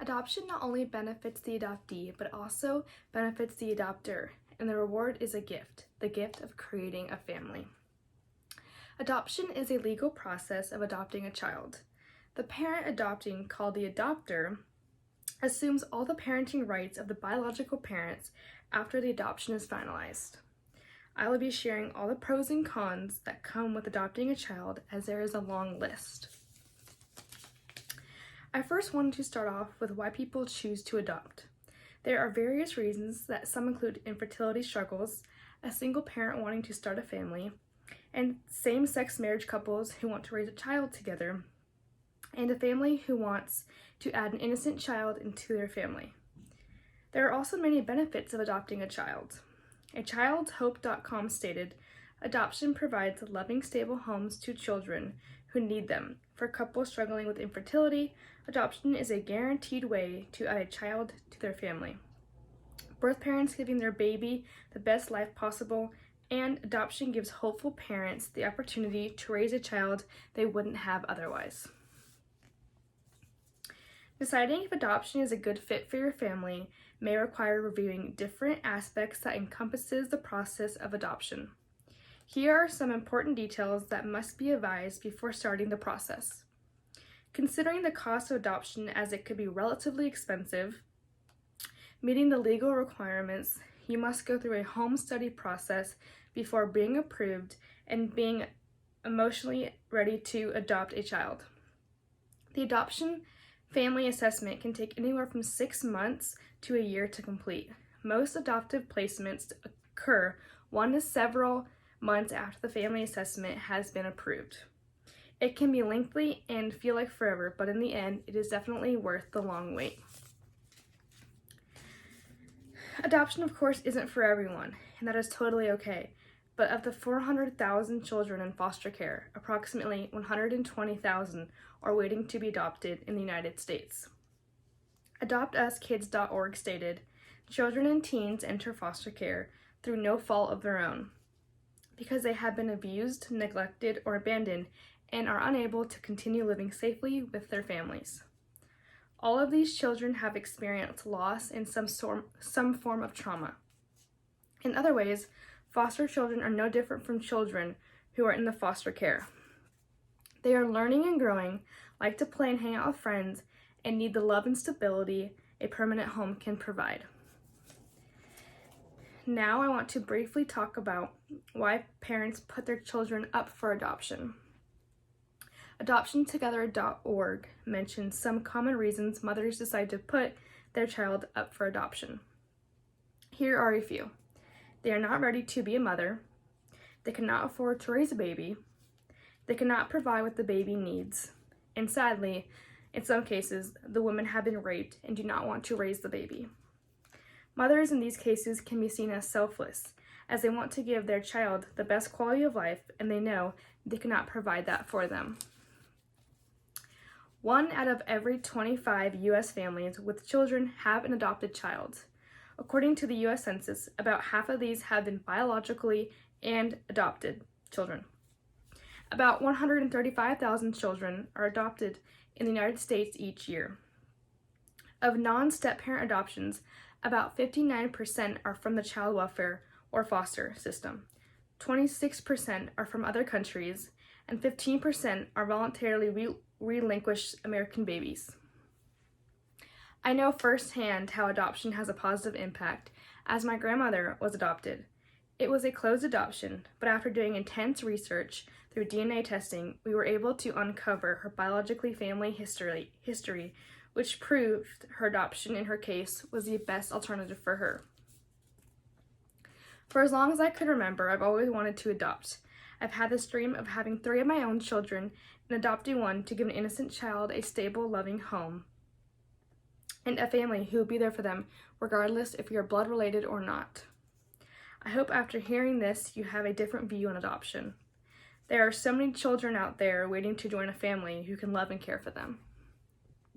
Adoption not only benefits the adoptee, but also benefits the adopter, and the reward is a gift, the gift of creating a family. Adoption is a legal process of adopting a child. The parent adopting, called the adopter, assumes all the parenting rights of the biological parents after the adoption is finalized. I will be sharing all the pros and cons that come with adopting a child, as there is a long list. I first wanted to start off with why people choose to adopt. There are various reasons that some include infertility struggles, a single parent wanting to start a family, and same-sex marriage couples who want to raise a child together, and a family who wants to add an innocent child into their family. There are also many benefits of adopting a child. A childshope.com stated, "Adoption provides loving, stable homes to children who need them. For couples struggling with infertility, adoption is a guaranteed way to add a child to their family. Birth parents giving their baby the best life possible, and adoption gives hopeful parents the opportunity to raise a child they wouldn't have otherwise." Deciding if adoption is a good fit for your family may require reviewing different aspects that encompasses the process of adoption. Here are some important details that must be advised before starting the process. Considering the cost of adoption, as it could be relatively expensive, meeting the legal requirements, you must go through a home study process before being approved and being emotionally ready to adopt a child. The adoption family assessment can take anywhere from 6 months to a year to complete. Most adoptive placements occur 1 to several months after the family assessment has been approved. It can be lengthy and feel like forever, but in the end, it is definitely worth the long wait. Adoption, of course, isn't for everyone, and that is totally okay. But of the 400,000 children in foster care, approximately 120,000 are waiting to be adopted in the United States. AdoptUsKids.org stated, "Children and teens enter foster care through no fault of their own, because they have been abused, neglected, or abandoned and are unable to continue living safely with their families. All of these children have experienced loss and some form of trauma. In other ways, foster children are no different from children who are in the foster care. They are learning and growing, like to play and hang out with friends, and need the love and stability a permanent home can provide." Now I want to briefly talk about why parents put their children up for adoption. AdoptionTogether.org mentions some common reasons mothers decide to put their child up for adoption. Here are a few. They are not ready to be a mother. They cannot afford to raise a baby. They cannot provide what the baby needs. And sadly, in some cases, the women have been raped and do not want to raise the baby. Mothers in these cases can be seen as selfless, as they want to give their child the best quality of life, and they know they cannot provide that for them. 1 out of every 25 U.S. families with children have an adopted child. According to the U.S. Census, about half of these have been biologically and adopted children. About 135,000 children are adopted in the United States each year. Of non-step-parent adoptions, about 59% are from the child welfare or foster system, 26% are from other countries, and 15% are voluntarily relinquished American babies. I know firsthand how adoption has a positive impact, as my grandmother was adopted. It was a closed adoption, but after doing intense research through DNA testing, we were able to uncover her biologically family history, which proved her adoption in her case was the best alternative for her. For as long as I could remember, I've always wanted to adopt. I've had this dream of having 3 of my own children and adopting one to give an innocent child a stable, loving home and a family who will be there for them, regardless if you're blood related or not. I hope after hearing this, you have a different view on adoption. There are so many children out there waiting to join a family who can love and care for them.